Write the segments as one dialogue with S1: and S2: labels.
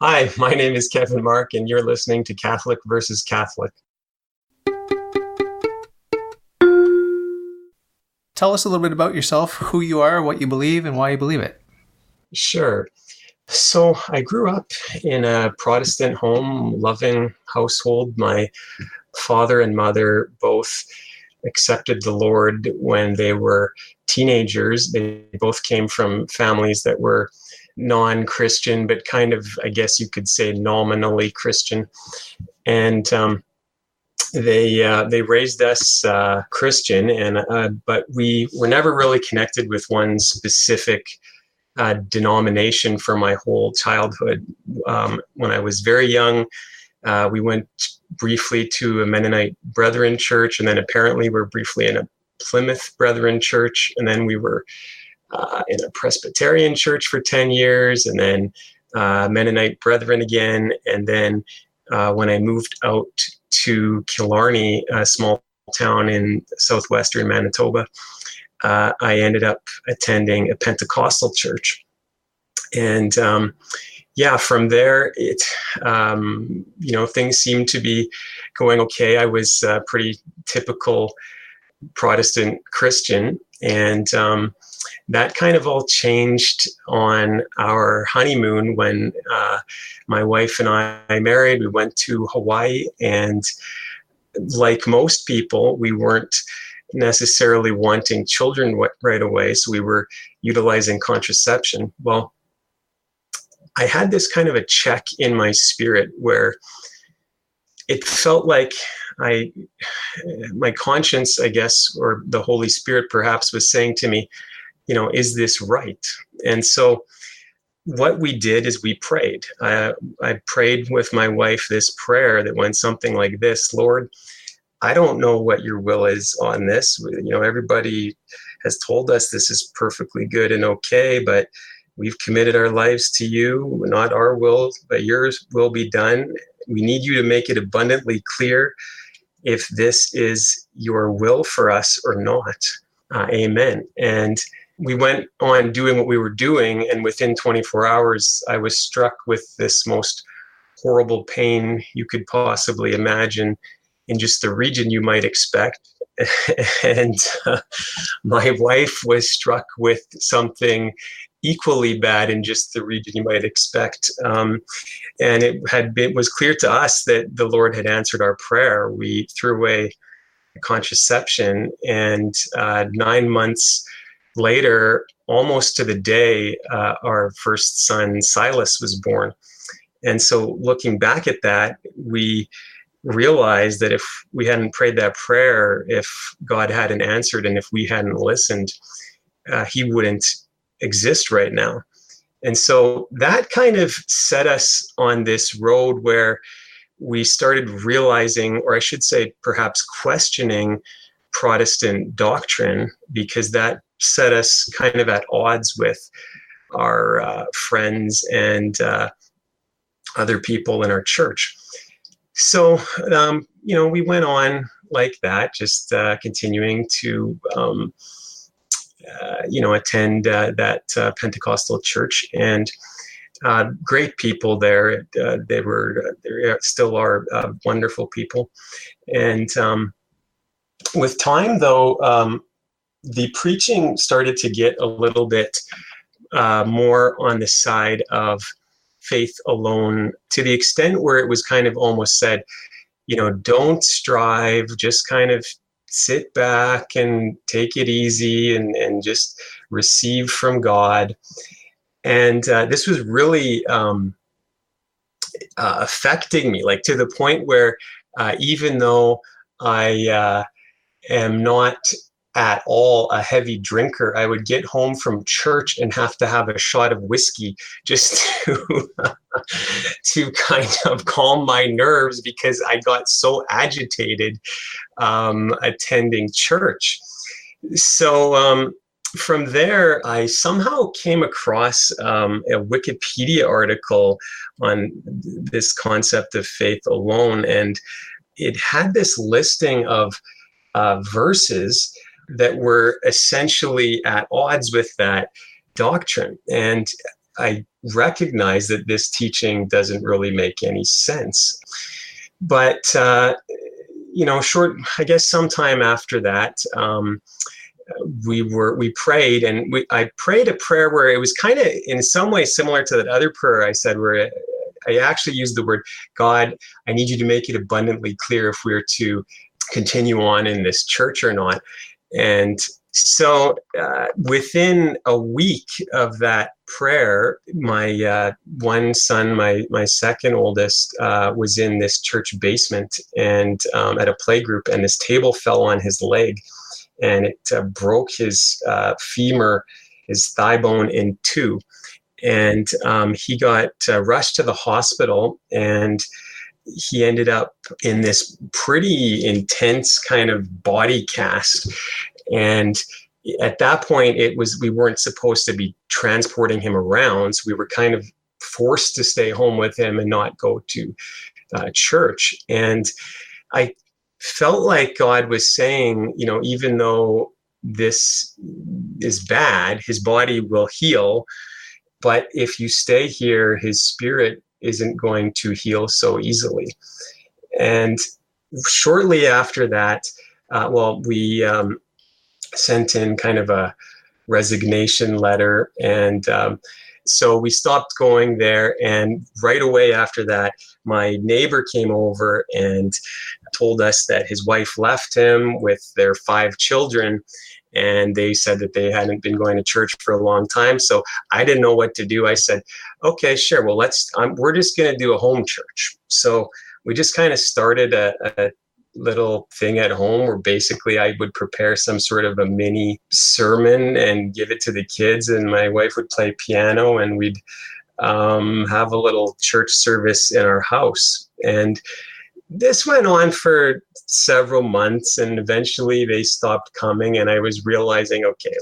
S1: Hi, my name is Kevin Mark, and you're listening to Catholic versus Catholic.
S2: Tell us a little bit about yourself, who you are, what you believe, and why you believe it.
S1: Sure. So I grew up in a Protestant home, loving household. My father and mother both accepted the Lord when they were teenagers. They both came from families that were non-Christian, but kind of, I guess you could say, nominally Christian. And they raised us Christian, and but we were never really connected with one specific denomination for my whole childhood. When I was very young, we went briefly to a Mennonite Brethren church, and then apparently we were briefly in a Plymouth Brethren church, and then we were in a Presbyterian church for 10 years, and then Mennonite Brethren again, and then when I moved out to Killarney, a small town in southwestern Manitoba, I ended up attending a Pentecostal church. And from there, things seemed to be going okay. I was a pretty typical Protestant Christian, and that kind of all changed on our honeymoon when my wife and I married. We went to Hawaii, and like most people, we weren't necessarily wanting children right away, so we were utilizing contraception. Well, I had this kind of a check in my spirit where it felt like my conscience, I guess, or the Holy Spirit perhaps, was saying to me, is this right? And so what we did is we prayed. I prayed with my wife this prayer that went something like this: Lord, I don't know what your will is on this. Everybody has told us this is perfectly good and okay, but we've committed our lives to you. Not our will, but yours will be done. We need you to make it abundantly clear if this is your will for us or not. Amen. And we went on doing what we were doing, and within 24 hours, I was struck with this most horrible pain you could possibly imagine in just the region you might expect. And my wife was struck with something equally bad in just the region you might expect. And it was clear to us that the Lord had answered our prayer. We threw away contraception, and 9 months later, almost to the day, our first son, Silas, was born. And so looking back at that, we realized that if we hadn't prayed that prayer, if God hadn't answered, and if we hadn't listened, he wouldn't exist right now. And so that kind of set us on this road where we started realizing, or I should say perhaps questioning, Protestant doctrine, because that set us kind of at odds with our friends and other people in our church. So, we went on like that, just continuing to, attend that Pentecostal church, and great people there. They still are wonderful people. And with time, though, the preaching started to get a little bit more on the side of faith alone, to the extent where it was kind of almost said, don't strive, just kind of sit back and take it easy and just receive from God. And this was really affecting me, like to the point where even though I am not at all a heavy drinker, I would get home from church and have to have a shot of whiskey just to kind of calm my nerves, because I got so agitated attending church. So from there, I somehow came across a Wikipedia article on this concept of faith alone, and it had this listing of verses that were essentially at odds with that doctrine. And I recognize that this teaching doesn't really make any sense. But, I guess sometime after that, we prayed, and I prayed a prayer where it was kind of in some way similar to that other prayer I said, where I actually used the word, God, I need you to make it abundantly clear if we're to continue on in this church or not. And so within a week of that prayer, my one son, my second oldest, was in this church basement and at a play group, and this table fell on his leg, and it broke his femur, his thigh bone, in two. And he got rushed to the hospital, and he ended up in this pretty intense kind of body cast. And at that point, we weren't supposed to be transporting him around. So we were kind of forced to stay home with him and not go to church. And I felt like God was saying, even though this is bad, his body will heal. But if you stay here, his spirit isn't going to heal so easily. And shortly after that, we sent in kind of a resignation letter. And so we stopped going there. And right away after that, my neighbor came over and told us that his wife left him with their 5 children. And they said that they hadn't been going to church for a long time. So I didn't know what to do. I said, okay, sure. Well, we're just going to do a home church. So we just kind of started a little thing at home where basically I would prepare some sort of a mini sermon and give it to the kids, and my wife would play piano, and we'd have a little church service in our house. And this went on for several months, and eventually they stopped coming, and I was realizing, okay,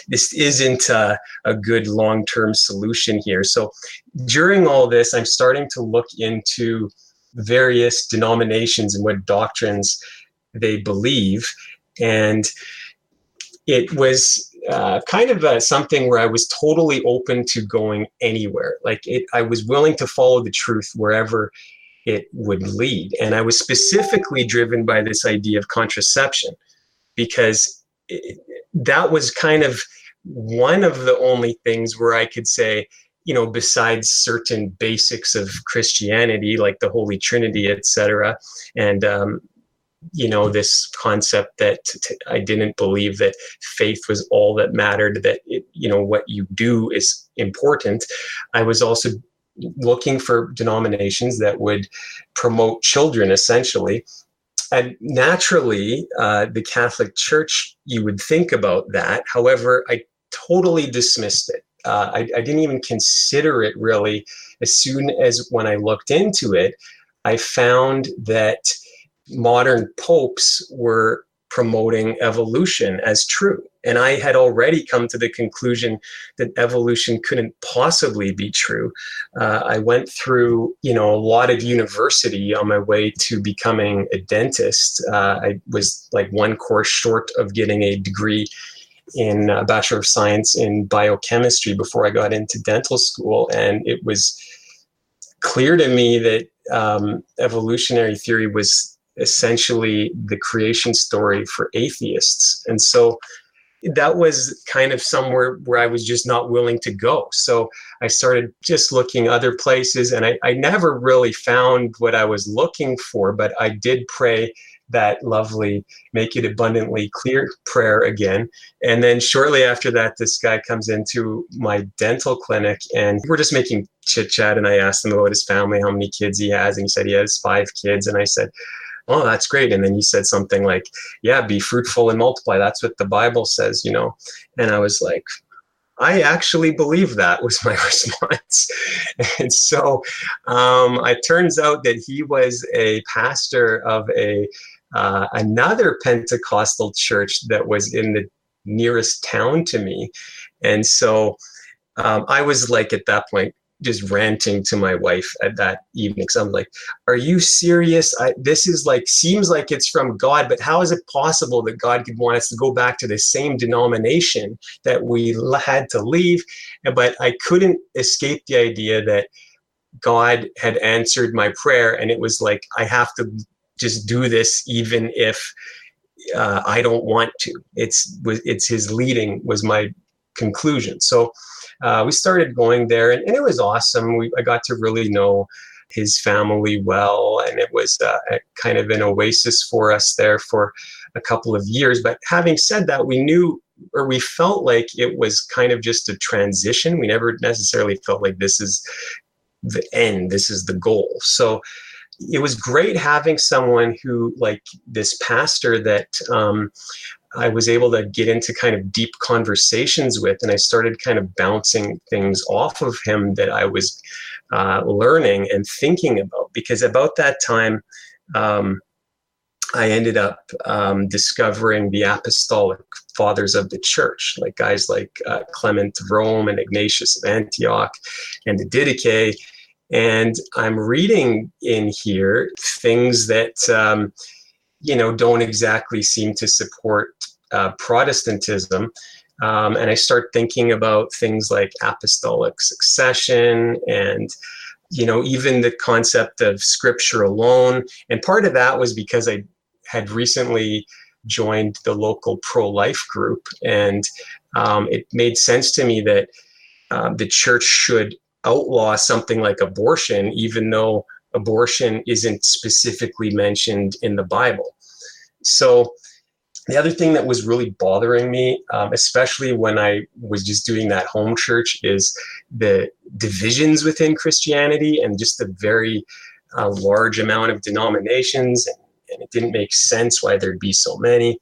S1: this isn't a good long-term solution here. So during all this, I'm starting to look into various denominations and what doctrines they believe. And it was kind of something where I was totally open to going anywhere. I was willing to follow the truth wherever it would lead. And I was specifically driven by this idea of contraception, because that was kind of one of the only things where I could say, besides certain basics of Christianity, like the Holy Trinity, etc., and this concept that I didn't believe that faith was all that mattered, that what you do is important. I was also looking for denominations that would promote children, essentially. And naturally, the Catholic Church, you would think about that. However, I totally dismissed it. I didn't even consider it really. As soon as when I looked into it, I found that modern popes were promoting evolution as true. And I had already come to the conclusion that evolution couldn't possibly be true. I went through, a lot of university on my way to becoming a dentist. I was like one course short of getting a degree in a Bachelor of Science in biochemistry before I got into dental school. And it was clear to me that evolutionary theory was essentially the creation story for atheists. And so that was kind of somewhere where I was just not willing to go. So I started just looking other places, and I never really found what I was looking for, but I did pray that lovely "make it abundantly clear" prayer again. And then shortly after that, this guy comes into my dental clinic, and we're just making chit chat, and I asked him about his family, how many kids he has, and he said he has 5 kids. And I said, oh, that's great. And then he said something like, yeah, be fruitful and multiply. That's what the Bible says, And I was like, I actually believe that, was my response. And so it turns out that he was a pastor of another Pentecostal church that was in the nearest town to me. And so I was like, at that point, just ranting to my wife at that evening. So I'm like, are you serious? This is like, seems like it's from God, but how is it possible that God could want us to go back to the same denomination that we had to leave? But I couldn't escape the idea that God had answered my prayer, and it was like, I have to just do this even if I don't want to. It's his leading was my conclusion. So we started going there, and it was awesome. I got to really know his family well, and it was a kind of an oasis for us there for a couple of years. But having said that, we knew, or we felt like it was kind of just a transition. We never necessarily felt like this is the end, this is the goal. So it was great having someone who, like this pastor that I was able to get into kind of deep conversations with, and I started kind of bouncing things off of him that I was learning and thinking about. Because about that time, I ended up discovering the apostolic fathers of the church, like guys like Clement of Rome and Ignatius of Antioch and the Didache. And I'm reading in here things that, don't exactly seem to support Protestantism. And I start thinking about things like apostolic succession and, even the concept of scripture alone. And part of that was because I had recently joined the local pro-life group. And it made sense to me that the church should outlaw something like abortion, even though abortion isn't specifically mentioned in the Bible. So the other thing that was really bothering me, especially when I was just doing that home church, is the divisions within Christianity and just the very large amount of denominations. And it didn't make sense why there'd be so many.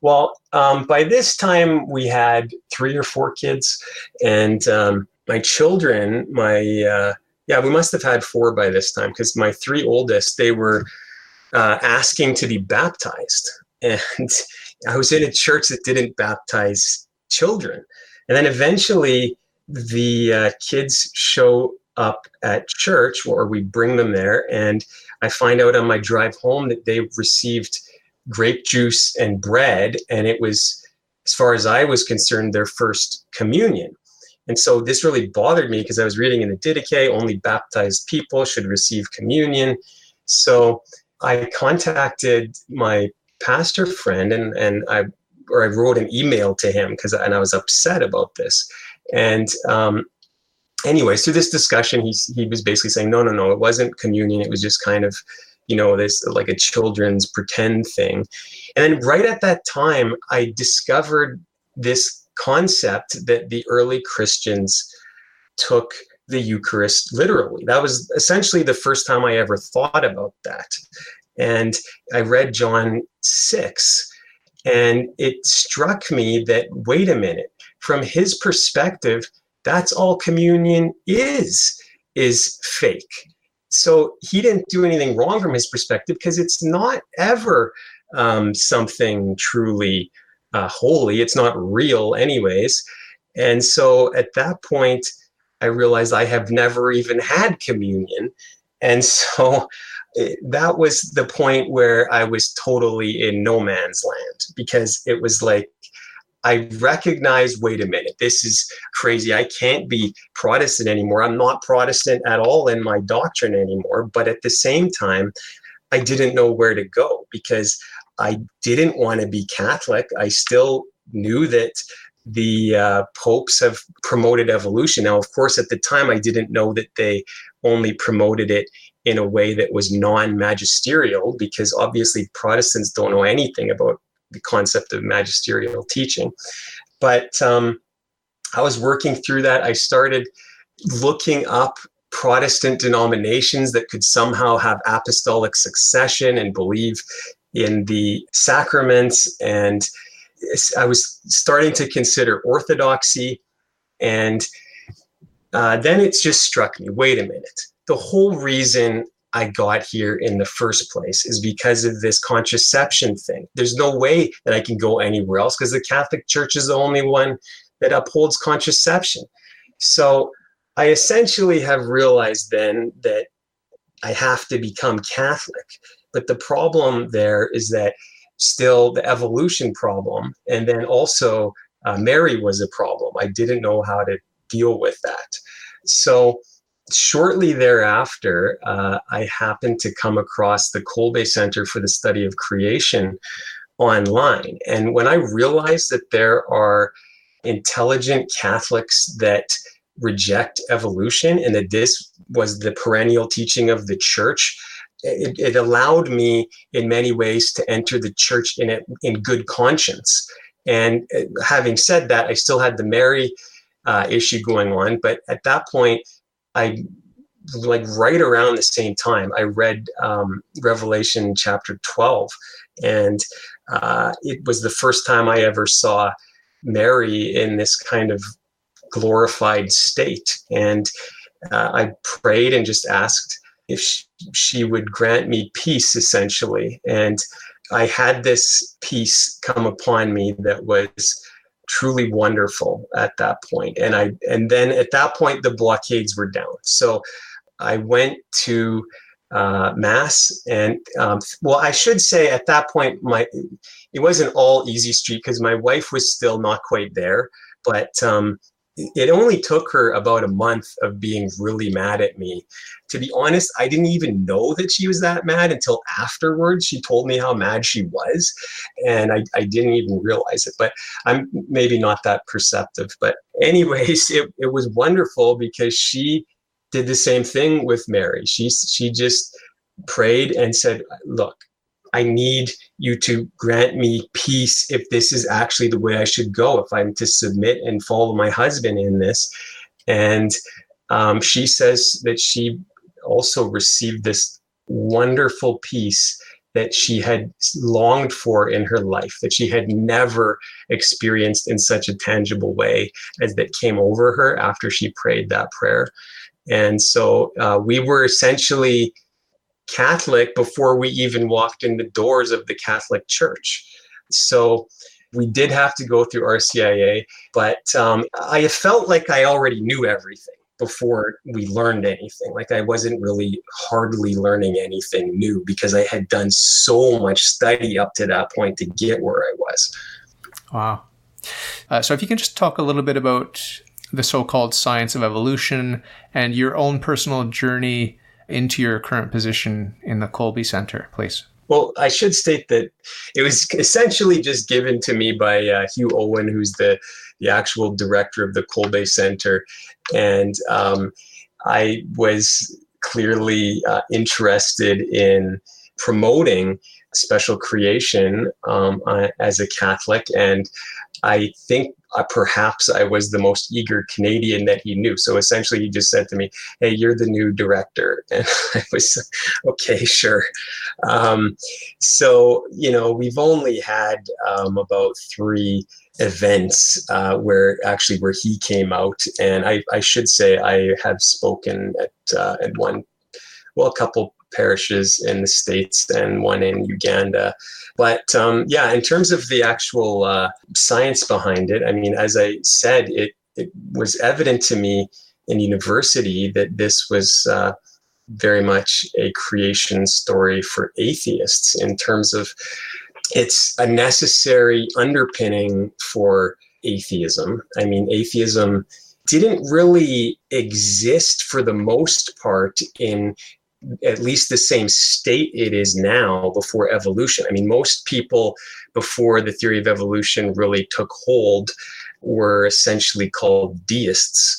S1: Well, by this time we had 3 or 4 kids, and my children, we must have had 4 by this time, because my 3 oldest, they were asking to be baptized. And I was in a church that didn't baptize children. And then eventually the kids show up at church, or we bring them there. And I find out on my drive home that they received grape juice and bread. And it was, as far as I was concerned, their first communion. And so this really bothered me, because I was reading in the Didache, only baptized people should receive communion. So I contacted my pastor friend, and I wrote an email to him, and I was upset about this. And anyway, through this discussion, he was basically saying, no, it wasn't communion. It was just kind of, this like a children's pretend thing. And then right at that time, I discovered this concept that the early Christians took the Eucharist literally. That was essentially the first time I ever thought about that. And I read John 6, and it struck me that, wait a minute, from his perspective, that's all communion is fake. So he didn't do anything wrong from his perspective, because it's not ever something truly holy. It's not real anyways. And so at that point, I realized I have never even had communion. And so that was the point where I was totally in no man's land, because it was like, I recognized, wait a minute, this is crazy. I can't be Protestant anymore. I'm not Protestant at all in my doctrine anymore. But at the same time, I didn't know where to go, because I didn't want to be Catholic. I still knew that the popes have promoted evolution. Now, of course, at the time, I didn't know that they only promoted it in a way that was non-magisterial, because obviously Protestants don't know anything about the concept of magisterial teaching. But I was working through that. I started looking up Protestant denominations that could somehow have apostolic succession and believe in the sacraments. And I was starting to consider orthodoxy. And then it just struck me, wait a minute. The whole reason I got here in the first place is because of this contraception thing. There's no way that I can go anywhere else, because the Catholic Church is the only one that upholds contraception. So I essentially have realized then that I have to become Catholic. But the problem there is that still the evolution problem, and then also Mary was a problem. I didn't know how to deal with that. So shortly thereafter, I happened to come across the Kolbe Center for the Study of Creation online. And when I realized that there are intelligent Catholics that reject evolution and that this was the perennial teaching of the church, it allowed me in many ways to enter the church in good conscience. And having said that, I still had the Mary issue going on. But at that point, right around the same time, I read Revelation chapter 12. And it was the first time I ever saw Mary in this kind of glorified state. And I prayed and just asked if she would grant me peace, essentially. And I had this peace come upon me that was truly wonderful at that point. And then at that point, the blockades were down. So I went to Mass, and I should say at that point, it wasn't all easy street because my wife was still not quite there, but it only took her about a month of being really mad at me. To be honest, I didn't even know that she was that mad until afterwards. She told me how mad she was, and I didn't even realize it. But I'm maybe not that perceptive. But anyways, it was wonderful because she did the same thing with Mary. She just prayed and said, look, I need you to grant me peace if this is actually the way I should go, if I'm to submit and follow my husband in this. And she says that she also received this wonderful peace that she had longed for in her life, that she had never experienced in such a tangible way as that came over her after she prayed that prayer. And so we were essentially Catholic before we even walked in the doors of the Catholic Church. So we did have to go through RCIA, but I felt like I already knew everything before we learned anything. Like I wasn't really hardly learning anything new because I had done so much study up to that point to get where I was.
S2: Wow. So if you can just talk a little bit about the so-called science of evolution and your own personal journey into your current position in the Kolbe Center, please.
S1: Well, I should state that it was essentially just given to me by Hugh Owen, who's the actual director of the Kolbe Center. And I was clearly interested in promoting special creation as a Catholic. And I think perhaps I was the most eager Canadian that he knew. So essentially he just said to me, hey, you're the new director. And I was, okay, sure. So, we've only had about 3 events where he came out. And I should say I have spoken at a couple parishes in the States and one in Uganda. But in terms of the actual science behind it, I mean, as I said, it was evident to me in university that this was very much a creation story for atheists in terms of it's a necessary underpinning for atheism. I mean, atheism didn't really exist for the most part in at least the same state it is now before evolution. I mean, most people before the theory of evolution really took hold were essentially called deists.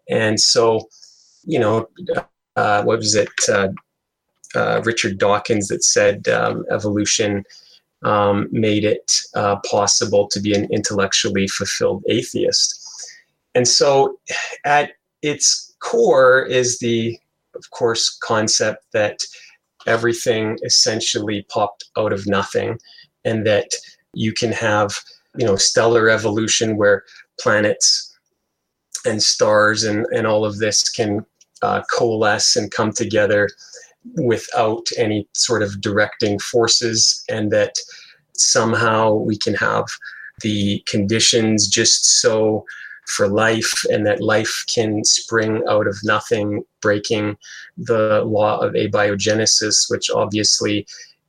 S1: And so, what was it? Richard Dawkins that said evolution made it possible to be an intellectually fulfilled atheist. And so at its core is the, of course, concept that everything essentially popped out of nothing and that you can have, stellar evolution where planets and stars and all of this can coalesce and come together without any sort of directing forces, and that somehow we can have the conditions just so for life, and that life can spring out of nothing, breaking the law of abiogenesis, which obviously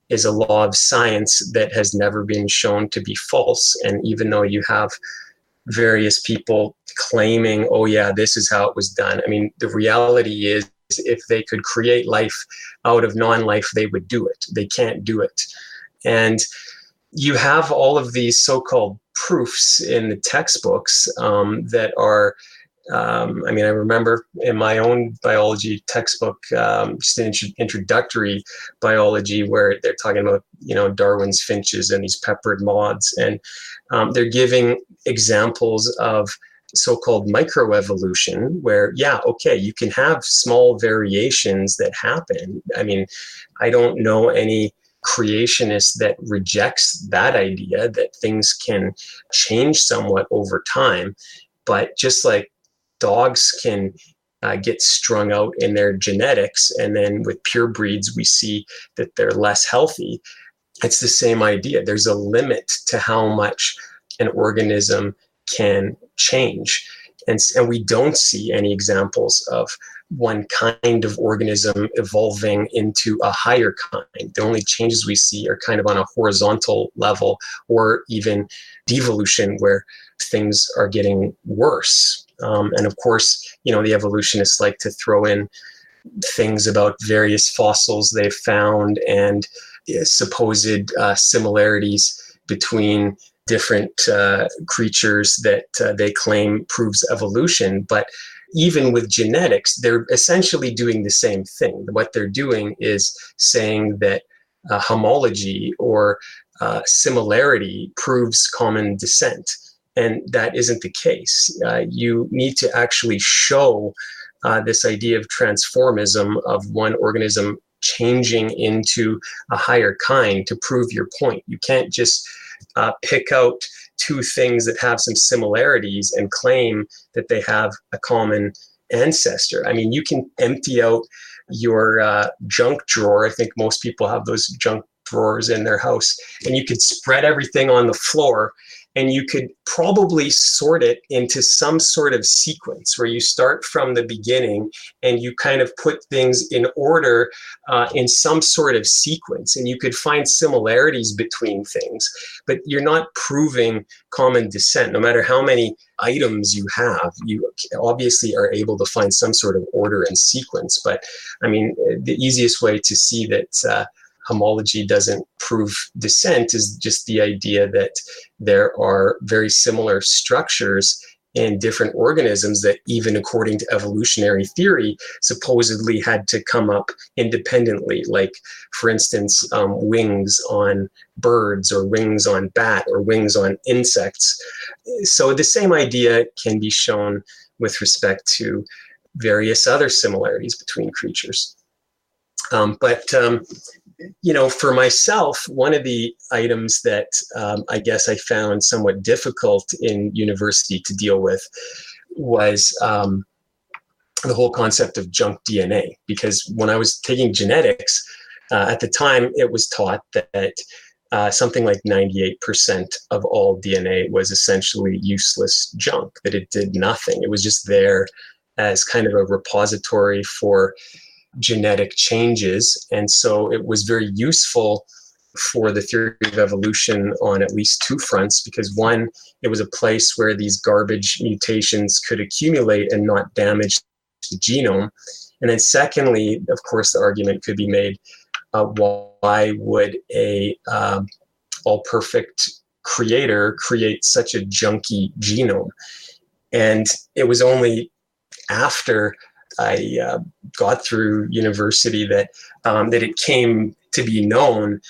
S1: is a law of science that has never been shown to be false. And even though you have various people claiming, oh yeah, this is how it was done, I mean, the reality is, if they could create life out of non-life, they would do it. They can't do it. And you have all of these so-called proofs in the textbooks that are, I mean, I remember in my own biology textbook, just an introductory biology, where they're talking about, Darwin's finches and these peppered moths. And they're giving examples of so-called microevolution, where, yeah, okay, you can have small variations that happen. I mean, I don't know any creationist that rejects that idea that things can change somewhat over time. But just like dogs can get strung out in their genetics, and then with pure breeds, we see that they're less healthy. It's the same idea. There's a limit to how much an organism can change. And we don't see any examples of one kind of organism evolving into a higher kind. The only changes we see are kind of on a horizontal level, or even devolution, where things are getting worse. And of course, the evolutionists like to throw in things about various fossils they've found and supposed similarities between different creatures that they claim proves evolution. But even with genetics, they're essentially doing the same thing. What they're doing is saying that homology or similarity proves common descent. And that isn't the case. You need to actually show this idea of transformism, of one organism changing into a higher kind, to prove your point. You can't just pick out two things that have some similarities and claim that they have a common ancestor. I mean, you can empty out your junk drawer. I think most people have those junk drawers in their house, and you could spread everything on the floor, and you could probably sort it into some sort of sequence where you start from the beginning and you kind of put things in order in some sort of sequence. And you could find similarities between things, but you're not proving common descent. No matter how many items you have, you obviously are able to find some sort of order and sequence. But I mean, the easiest way to see that homology doesn't prove descent is just the idea that there are very similar structures in different organisms that, even according to evolutionary theory, supposedly had to come up independently. Like, for instance, wings on birds, or wings on bat, or wings on insects. So the same idea can be shown with respect to various other similarities between creatures. For myself, one of the items that I guess I found somewhat difficult in university to deal with was the whole concept of junk DNA. Because when I was taking genetics, at the time, it was taught that something like 98% of all DNA was essentially useless junk, that it did nothing. It was just there as kind of a repository for genetic changes. And so it was very useful for the theory of evolution on at least two fronts, because one, it was a place where these garbage mutations could accumulate and not damage the genome. And then secondly, of course, the argument could be made, why would a all-perfect creator create such a junky genome? And it was only after I got through university that it came to be known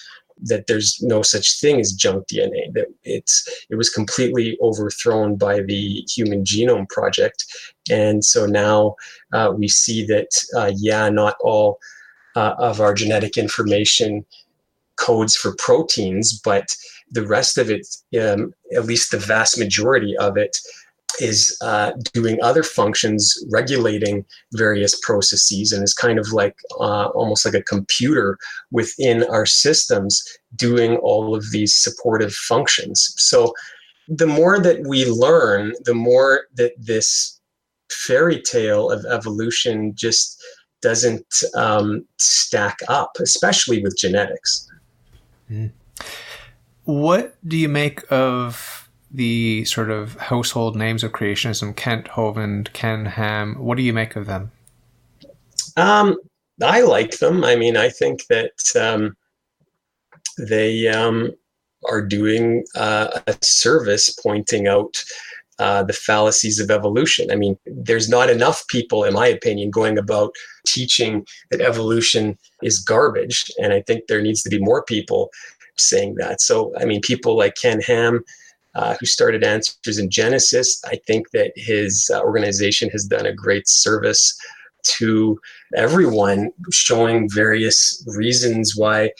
S1: that there's no such thing as junk DNA, that it was completely overthrown by the Human Genome Project. And so now we see that, not all of our genetic information codes for proteins, but the rest of it, at least the vast majority of it, is doing other functions, regulating various processes, and is kind of like almost like a computer within our systems doing all of these supportive functions. So the more that we learn, the more that this fairy tale of evolution just doesn't stack up, especially with genetics.
S2: Mm. What do you make of the sort of household names of creationism, Kent Hovind, Ken Ham? What do you make of them?
S1: I like them. I mean, I think that they are doing a service pointing out the fallacies of evolution. I mean, there's not enough people, in my opinion, going about teaching that evolution is garbage. And I think there needs to be more people saying that. So, I mean, people like Ken Ham, who started Answers in Genesis, I think that his organization has done a great service to everyone, showing various reasons why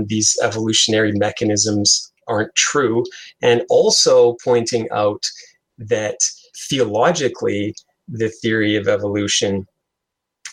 S1: these evolutionary mechanisms aren't true, and also pointing out that theologically, the theory of evolution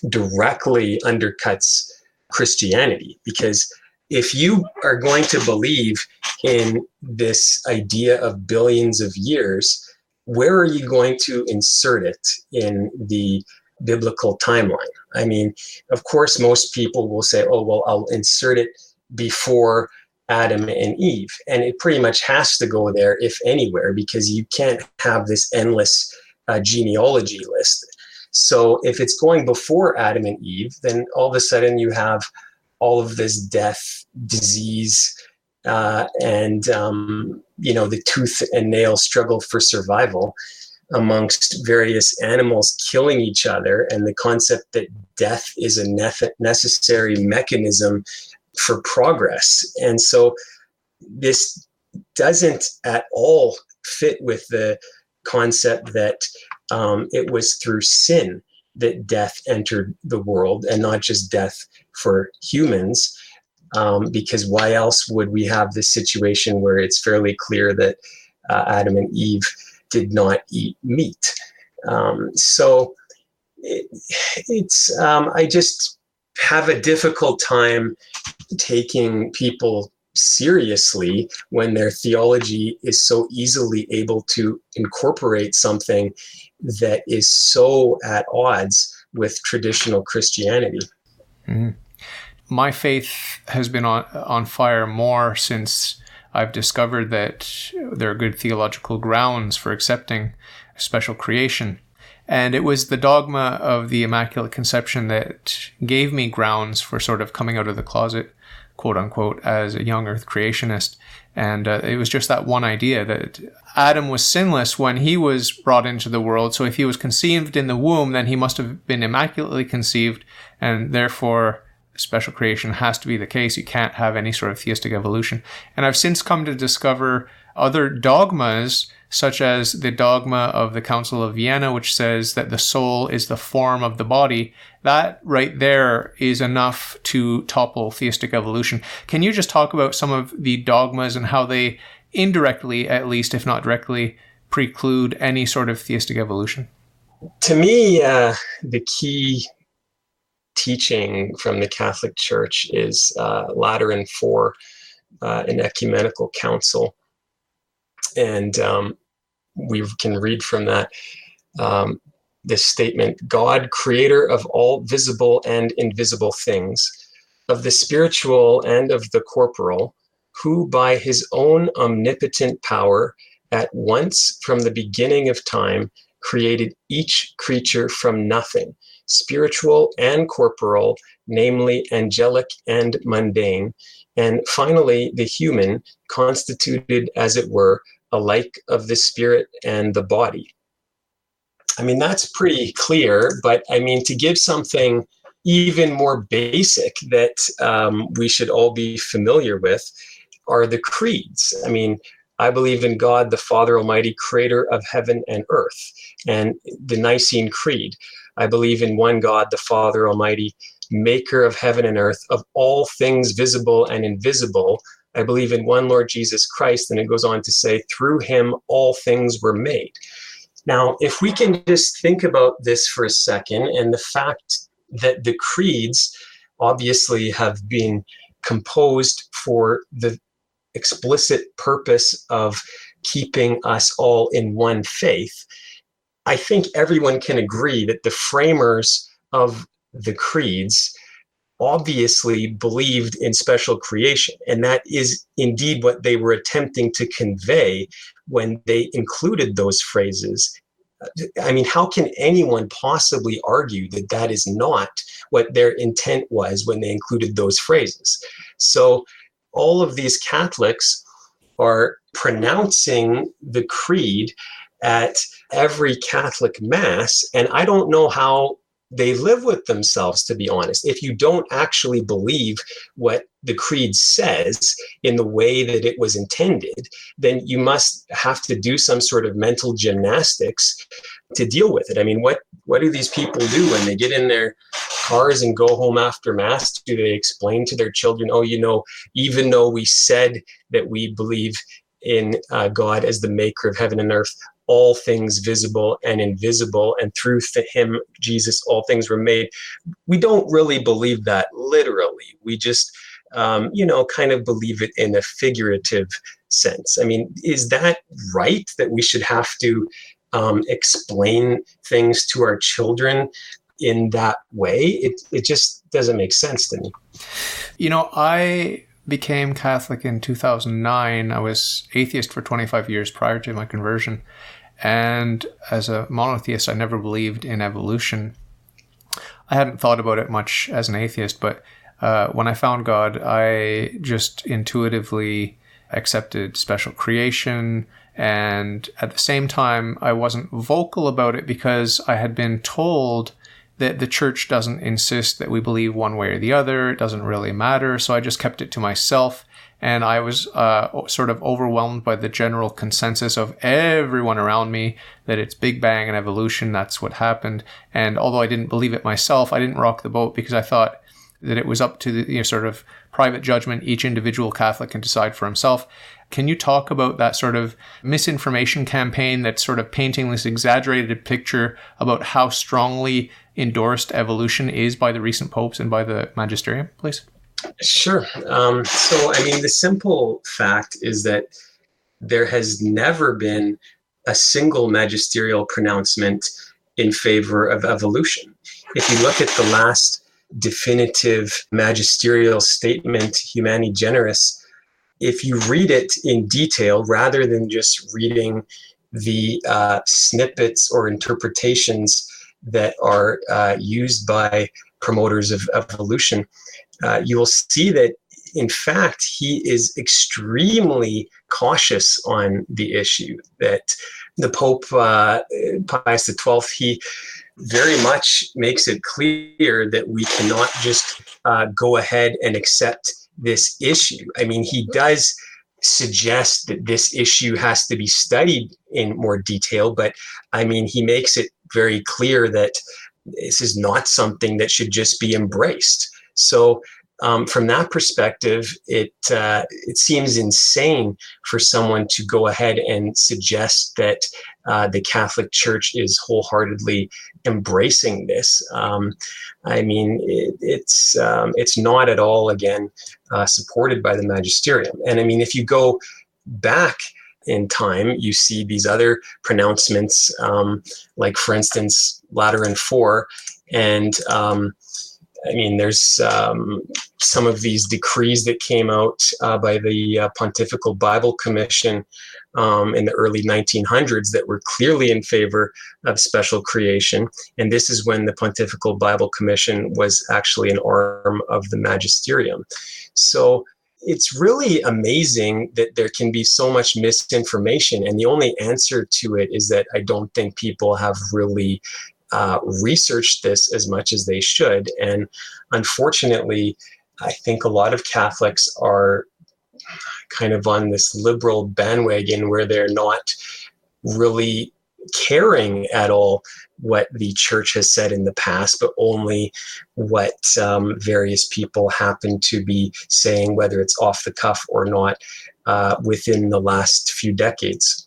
S1: directly undercuts Christianity, because if you are going to believe in this idea of billions of years, where are you going to insert it in the biblical timeline? I mean, of course, most people will say, oh, well, I'll insert it before Adam and Eve. And it pretty much has to go there, if anywhere, because you can't have this endless genealogy list. So if it's going before Adam and Eve, then all of a sudden you have all of this death, disease, and the tooth and nail struggle for survival amongst various animals killing each other, and the concept that death is a necessary mechanism for progress. And so this doesn't at all fit with the concept that it was through sin that death entered the world, and not just death for humans, because why else would we have this situation where it's fairly clear that Adam and Eve did not eat meat? So I just have a difficult time taking people seriously when their theology is so easily able to incorporate something that is so at odds with traditional Christianity.
S2: Mm-hmm. My faith has been on fire more since I've discovered that there are good theological grounds for accepting special creation. And it was the dogma of the Immaculate Conception that gave me grounds for sort of coming out of the closet, quote unquote, as a young earth creationist. And it was just that one idea that Adam was sinless when he was brought into the world. So if he was conceived in the womb, then he must have been immaculately conceived. And therefore, special creation has to be the case. You can't have any sort of theistic evolution. And I've since come to discover other dogmas, such as the dogma of the Council of Vienna, which says that the soul is the form of the body. That right there is enough to topple theistic evolution. Can you just talk about some of the dogmas and how they indirectly, at least, if not directly, preclude any sort of theistic evolution?
S1: To me, the key teaching from the Catholic Church is Lateran IV, an ecumenical council. And we can read from that this statement: God, creator of all visible and invisible things, of the spiritual and of the corporal, who by his own omnipotent power at once from the beginning of time created each creature from nothing, spiritual and corporal, namely angelic and mundane, and finally the human, constituted, as it were, alike of the spirit and the body. I mean, that's pretty clear, but I mean, to give something even more basic that we should all be familiar with are the creeds. I mean, I believe in God, the Father Almighty, creator of heaven and earth, and the Nicene Creed. I believe in one God, the Father Almighty, maker of heaven and earth, of all things visible and invisible. I believe in one Lord Jesus Christ, and it goes on to say, through him all things were made. Now, if we can just think about this for a second, and the fact that the creeds obviously have been composed for the explicit purpose of keeping us all in one faith, I think everyone can agree that the framers of the creeds obviously believed in special creation. And that is indeed what they were attempting to convey when they included those phrases. I mean, how can anyone possibly argue that that is not what their intent was when they included those phrases? So all of these Catholics are pronouncing the creed at every Catholic Mass, and I don't know how they live with themselves, to be honest. If you don't actually believe what the creed says in the way that it was intended, then you must have to do some sort of mental gymnastics to deal with it. I mean, what do these people do when they get in their cars and go home after Mass? Do they explain to their children, oh, even though we said that we believe in God as the maker of heaven and earth, all things visible and invisible, and through him, Jesus, all things were made. We don't really believe that literally. We just, kind of believe it in a figurative sense. I mean, is that right, that we should have to explain things to our children in that way? It just doesn't make sense to me.
S2: I became Catholic in 2009. I was atheist for 25 years prior to my conversion. And as a monotheist, I never believed in evolution. I hadn't thought about it much as an atheist, but when I found God, I just intuitively accepted special creation. And at the same time, I wasn't vocal about it because I had been told that the church doesn't insist that we believe one way or the other. It doesn't really matter. So I just kept it to myself. And I was sort of overwhelmed by the general consensus of everyone around me that it's Big Bang and evolution. That's what happened. And although I didn't believe it myself, I didn't rock the boat because I thought that it was up to the sort of private judgment. Each individual Catholic can decide for himself. Can you talk about that sort of misinformation campaign that's sort of painting this exaggerated picture about how strongly endorsed evolution is by the recent popes and by the magisterium, please?
S1: Sure. So, I mean, the simple fact is that there has never been a single magisterial pronouncement in favor of evolution. If you look at the last definitive magisterial statement, Humani Generis, if you read it in detail, rather than just reading the snippets or interpretations that are used by promoters of evolution, you will see that, in fact, he is extremely cautious on the issue. That the Pope, Pius XII, he very much makes it clear that we cannot just go ahead and accept this issue. I mean, he does suggest that this issue has to be studied in more detail, but I mean, he makes it very clear that this is not something that should just be embraced. So from that perspective, it seems insane for someone to go ahead and suggest that the Catholic Church is wholeheartedly embracing this. I mean, it's not at all, again, supported by the magisterium. And I mean, if you go back in time, you see these other pronouncements, like, for instance, Lateran IV, and I mean, there's some of these decrees that came out by the Pontifical Bible Commission in the early 1900s that were clearly in favor of special creation. And this is when the Pontifical Bible Commission was actually an arm of the magisterium. So it's really amazing that there can be so much misinformation. And the only answer to it is that I don't think people have really researched this as much as they should. And unfortunately, I think a lot of Catholics are kind of on this liberal bandwagon where they're not really caring at all what the church has said in the past, but only what various people happen to be saying, whether it's off the cuff or not, within the last few decades.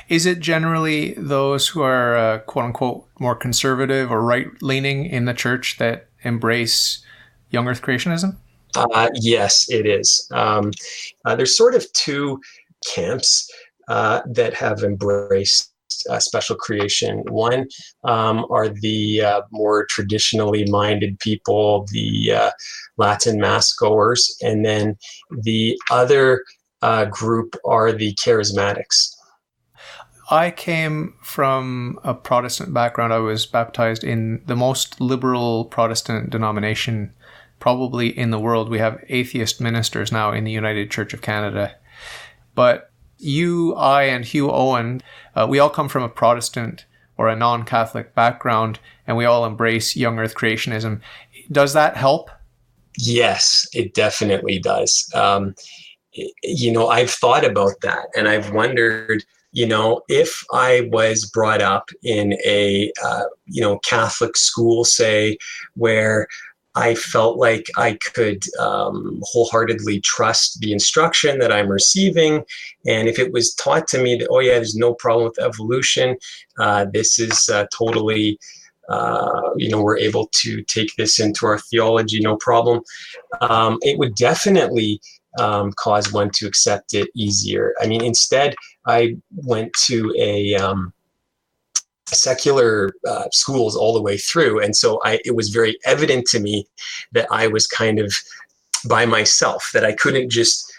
S2: Is it generally those who are, quote unquote, more conservative or right-leaning in the church that embrace young earth creationism?
S1: Yes, it is. There's sort of two camps. that have embraced special creation. One are the more traditionally minded people, the Latin Mass goers, and then the other group are the charismatics.
S2: I came from a Protestant background. I was baptized in the most liberal Protestant denomination probably in the world. We have atheist ministers now in the United Church of Canada. But you, I, and Hugh Owen, we all come from a Protestant or a non-Catholic background, and we all embrace young earth creationism. Does that help?
S1: Yes, it definitely does. I've thought about that, and I've wondered, if I was brought up in a, Catholic school, say, where I felt like I could wholeheartedly trust the instruction that I'm receiving. And if it was taught to me that, oh yeah, there's no problem with evolution, this is totally, we're able to take this into our theology, no problem. It would definitely cause one to accept it easier. I mean, instead, I went to a secular schools all the way through. And so it was very evident to me that I was kind of by myself, that I couldn't just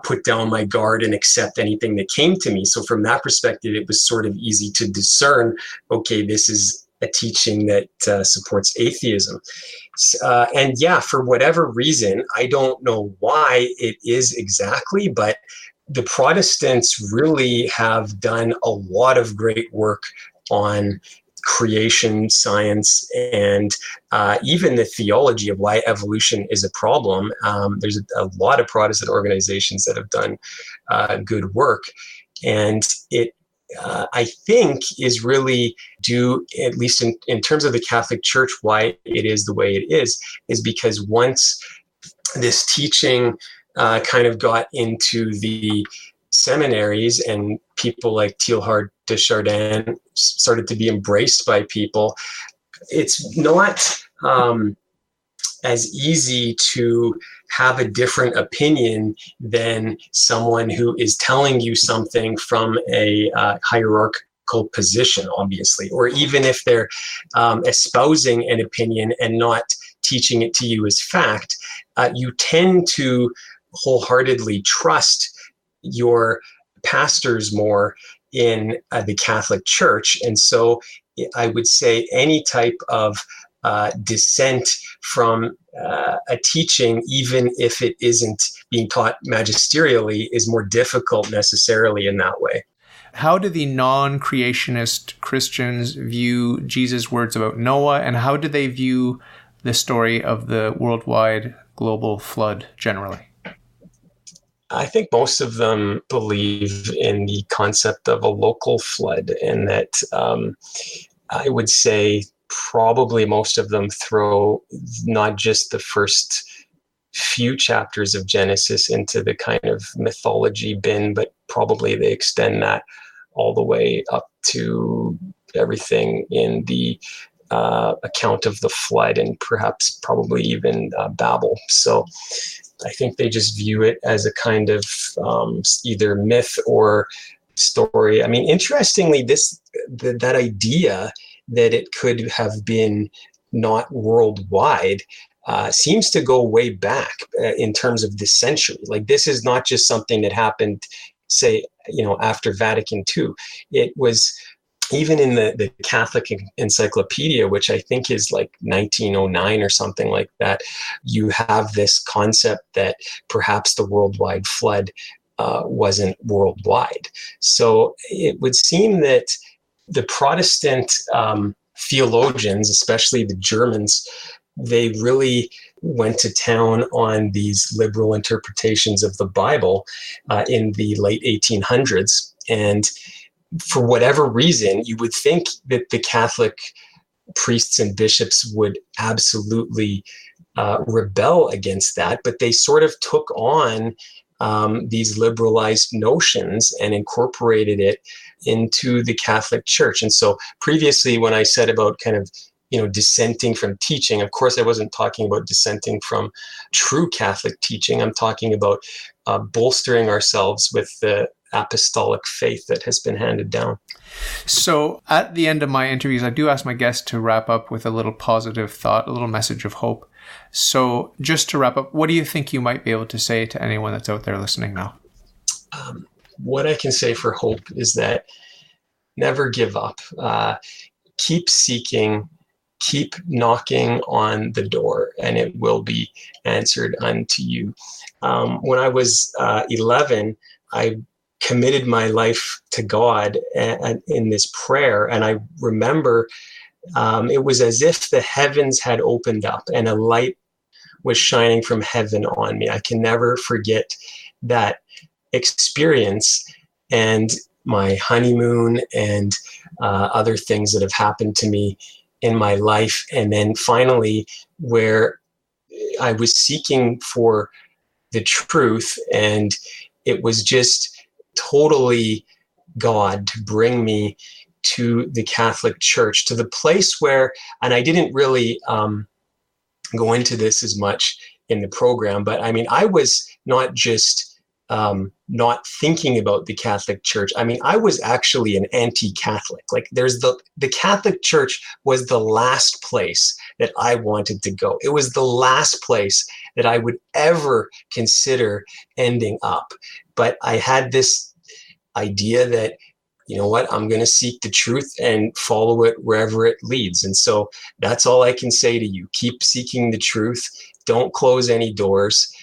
S1: put down my guard and accept anything that came to me. So from that perspective, it was sort of easy to discern, okay, this is a teaching that supports atheism. And yeah, for whatever reason, I don't know why it is exactly, but the Protestants really have done a lot of great work on creation science and even the theology of why evolution is a problem. There's a lot of Protestant organizations that have done good work. And it, I think, is really due, at least in terms of the Catholic Church, why it is the way it is because once this teaching kind of got into the seminaries and people like Teilhard de Chardin started to be embraced by people, it's not as easy to have a different opinion than someone who is telling you something from a hierarchical position, obviously, or even if they're espousing an opinion and not teaching it to you as fact, you tend to wholeheartedly trust your pastors more in the Catholic Church. And so I would say any type of dissent from a teaching, even if it isn't being taught magisterially, is more difficult necessarily in that way.
S2: How do the non-creationist Christians view Jesus' words about Noah, and how do they view the story of the worldwide global flood generally?
S1: I think most of them believe in the concept of a local flood, and that I would say probably most of them throw not just the first few chapters of Genesis into the kind of mythology bin, but probably they extend that all the way up to everything in the account of the flood, and perhaps probably even Babel. So I think they just view it as a kind of either myth or story. I mean, interestingly, that idea that it could have been not worldwide seems to go way back in terms of this century. Like, this is not just something that happened, say, after Vatican II. It was even in the Catholic Encyclopedia, which I think is like 1909 or something like that, you have this concept that perhaps the worldwide flood wasn't worldwide. So it would seem that the Protestant theologians, especially the Germans, they really went to town on these liberal interpretations of the Bible in the late 1800s. And for whatever reason, you would think that the Catholic priests and bishops would absolutely rebel against that, but they sort of took on these liberalized notions and incorporated it into the Catholic Church. And so previously, when I said about kind of dissenting from teaching, of course, I wasn't talking about dissenting from true Catholic teaching. I'm talking about bolstering ourselves with the apostolic faith that has been handed down.
S2: So at the end of my interviews, I do ask my guests to wrap up with a little positive thought, a little message of hope. So just to wrap up, what do you think you might be able to say to anyone that's out there listening now?
S1: What I can say for hope is that never give up. Keep seeking, keep knocking on the door, and it will be answered unto you. When I was 11, I committed my life to God in this prayer. And I remember it was as if the heavens had opened up and a light was shining from heaven on me. I can never forget that experience and my honeymoon and other things that have happened to me in my life. And then finally, where I was seeking for the truth, and it was just totally God to bring me to the Catholic Church, to the place where, and I didn't really go into this as much in the program, but I mean, I was not just not thinking about the Catholic Church. I mean, I was actually an anti-Catholic. Like there's the Catholic Church was the last place that I wanted to go. It was the last place that I would ever consider ending up. But I had this idea that, you know what, I'm going to seek the truth and follow it wherever it leads. And so that's all I can say to you. Keep seeking the truth. Don't close any doors.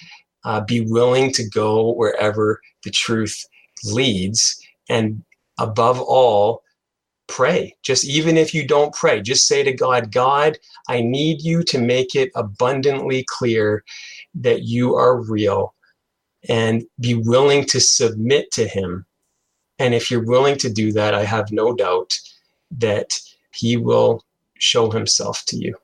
S1: Be willing to go wherever the truth leads. And above all, pray. Just even if you don't pray, just say to God, God, I need you to make it abundantly clear that you are real, and be willing to submit to him. And if you're willing to do that, I have no doubt that he will show himself to you.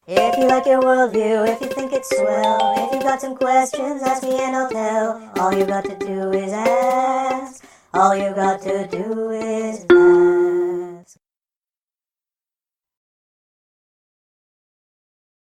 S3: If you like your worldview, if you think it's swell, if you got some questions, ask me and I'll tell. All you got to do is ask. All you got to do is ask.